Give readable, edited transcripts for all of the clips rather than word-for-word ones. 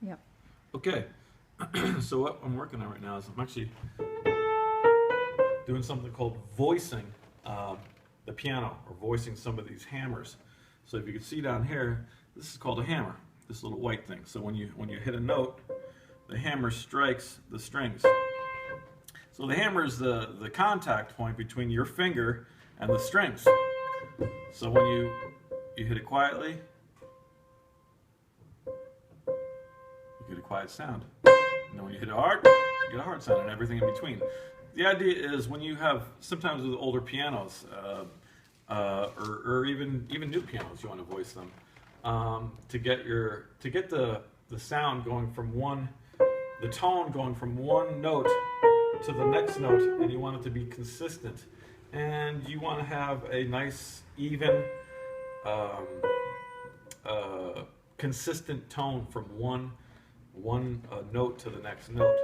Yep. Okay, so what I'm working on right now is I'm actually doing something called voicing the piano, or voicing some of these hammers. So if you can see down here, this is called a hammer, this little white thing. So when you hit a note, the hammer strikes the strings. So the hammer is the contact point between your finger and the strings. So when you hit it quietly, you get a quiet sound. And then when you hit it hard, you get a hard sound, and everything in between. The idea is when you have, sometimes with older pianos, or even new pianos, you want to voice them, to get the sound going from the tone going from one note to the next note, and you want it to be consistent, and you want to have a nice, even, consistent tone from one note to the next note.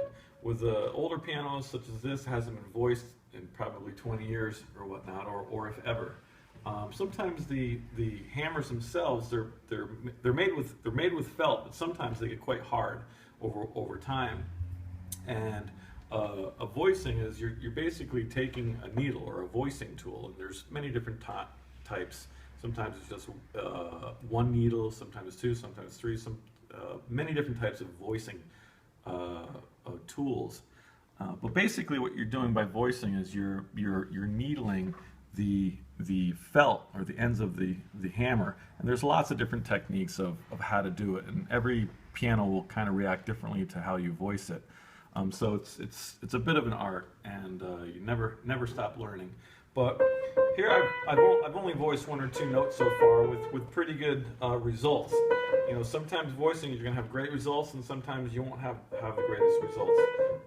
With older pianos such as this, hasn't been voiced in probably 20 years or whatnot, or if ever. Sometimes the hammers themselves, they're made with felt, but sometimes they get quite hard over time. And a voicing is you're basically taking a needle or a voicing tool, and there's many different types. Sometimes it's just one needle, sometimes two, sometimes three, many different types of voicing tools. But basically what you're doing by voicing is you're needling the felt, or the ends of the hammer, and there's lots of different techniques of how to do it, and every piano will kind of react differently to how you voice it. So it's a bit of an art, and you never stop learning. But here I've only voiced one or two notes so far with pretty good results. You know, sometimes voicing you're going to have great results, and sometimes you won't have the greatest results.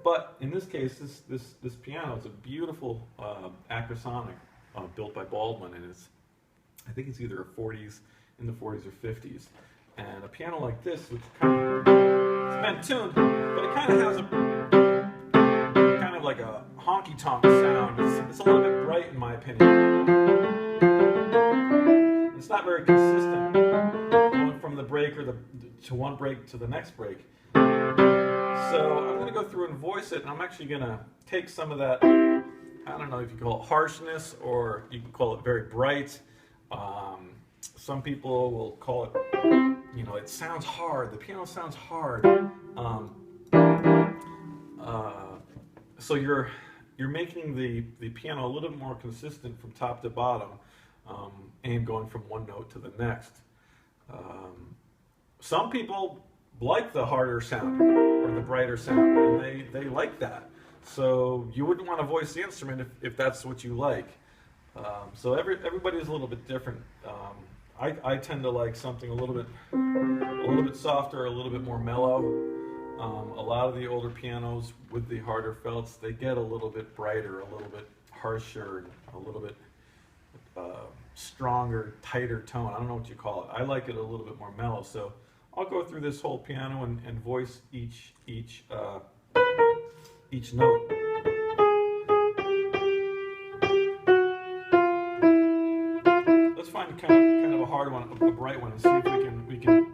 But in this case, this piano is a beautiful acrosonic built by Baldwin, and I think it's either in the 40s or 50s. And a piano like this, which it's been tuned, but it kind of has like a honky-tonk sound. It's a little bit bright in my opinion. It's not very consistent, going from the break to one break to the next break. So I'm going to go through and voice it, and I'm actually going to take some of that, I don't know if you call it harshness, or you can call it very bright. Some people will call it, you know, it sounds hard. The piano sounds hard. So you're making the piano a little bit more consistent from top to bottom, and going from one note to the next. Some people like the harder sound or the brighter sound, and they like that. So you wouldn't want to voice the instrument if that's what you like. So everybody is a little bit different. I tend to like something a little bit softer, a little bit more mellow. A lot of the older pianos with the harder felts, they get a little bit brighter, a little bit harsher, a little bit stronger, tighter tone. I don't know what you call it. I like it a little bit more mellow. So I'll go through this whole piano and voice each note. Let's find kind of a hard one, a bright one, and see if we can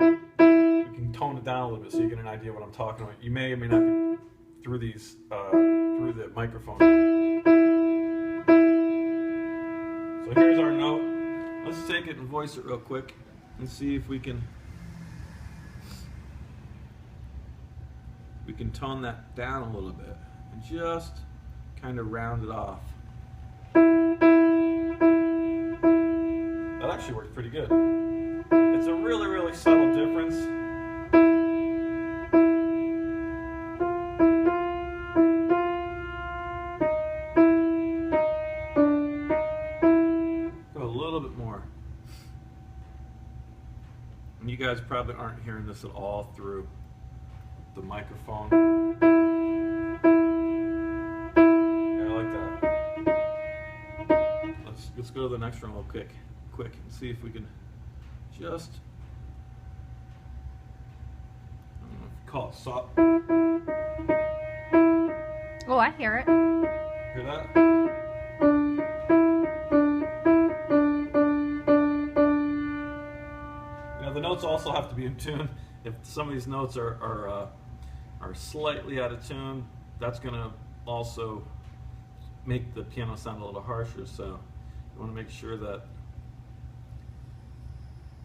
tone it down a little bit so you get an idea of what I'm talking about. You may or may not be through through the microphone. So here's our note. Let's take it and voice it real quick and see if we can tone that down a little bit and just kind of round it off. That actually works pretty good. It's a really, really subtle difference. Go a little bit more. And you guys probably aren't hearing this at all through the microphone. Yeah, I like that. Let's go to the next one real quick and see if we can just, I don't know if you call it soft. Oh, I hear it. Hear that? You know, the notes also have to be in tune. if some of these notes are slightly out of tune, that's going to also make the piano sound a little harsher. So you want to make sure that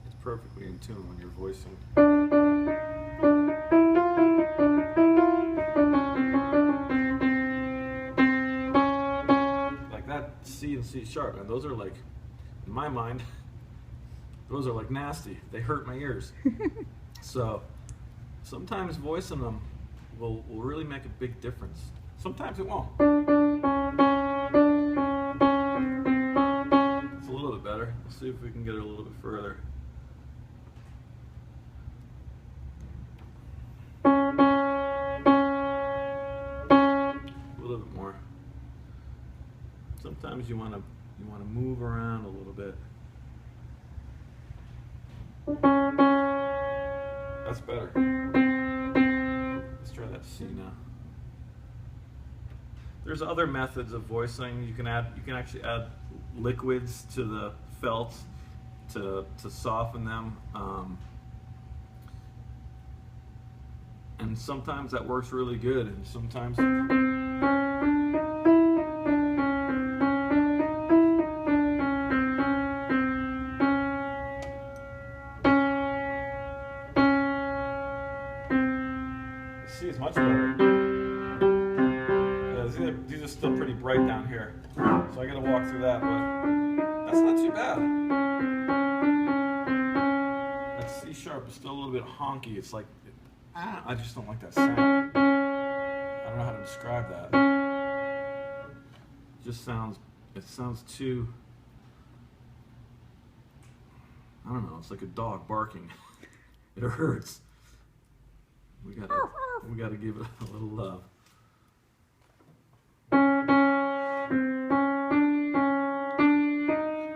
it's perfectly in tune when you're voicing. Like that C and C sharp, and those are like, in my mind, those are like nasty. They hurt my ears. So sometimes voicing them will really make a big difference. Sometimes it won't. It's a little bit better. Let's see if we can get it a little bit further. A little bit more. Sometimes you want to move around a little bit. That's better. Let's try that C now. There's other methods of voicing. You can actually add liquids to the felt to soften them, and sometimes that works really good, and sometimes. C is much better. Yeah, these are still pretty bright down here, so I got to walk through that, but that's not too bad. That C sharp is still a little bit honky. It's like, I just don't like that sound. I don't know how to describe that. It sounds too, I don't know, it's like a dog barking. It hurts. We gotta give it a little love.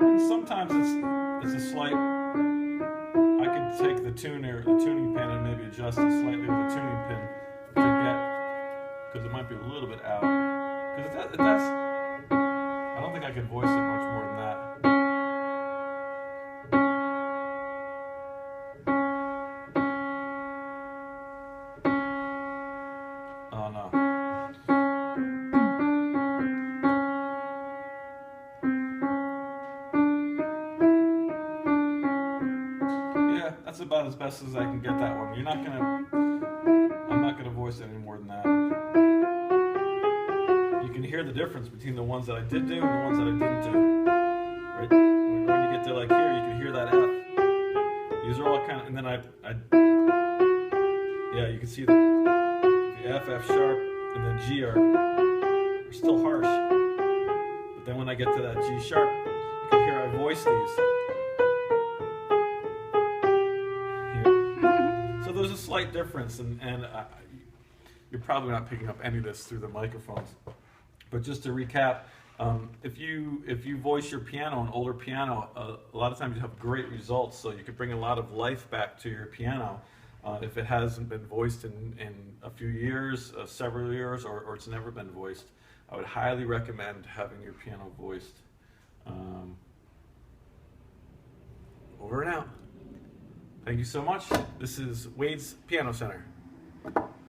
And sometimes it's a slight. I could take the tuning pin and maybe adjust it slightly with a tuning pin to get, because it might be a little bit out. Because that's. I don't think I could voice it much more than that. Oh no. Yeah, that's about as best as I can get that one. I'm not gonna voice it any more than that. You can hear the difference between the ones that I did do and the ones that I didn't do. Right? When you get to like here, you can hear that F. These are all kind of, and then yeah, you can see the F, F sharp, and the G are still harsh. But then when I get to that G sharp, you can hear I voice these. Here. So there's a slight difference, and you're probably not picking up any of this through the microphones. But just to recap, if you voice your piano, an older piano, a lot of times you have great results. So you could bring a lot of life back to your piano. If it hasn't been voiced in a few years, several years, or it's never been voiced, I would highly recommend having your piano voiced. Over and out. Thank you so much. This is Wade's Piano Center.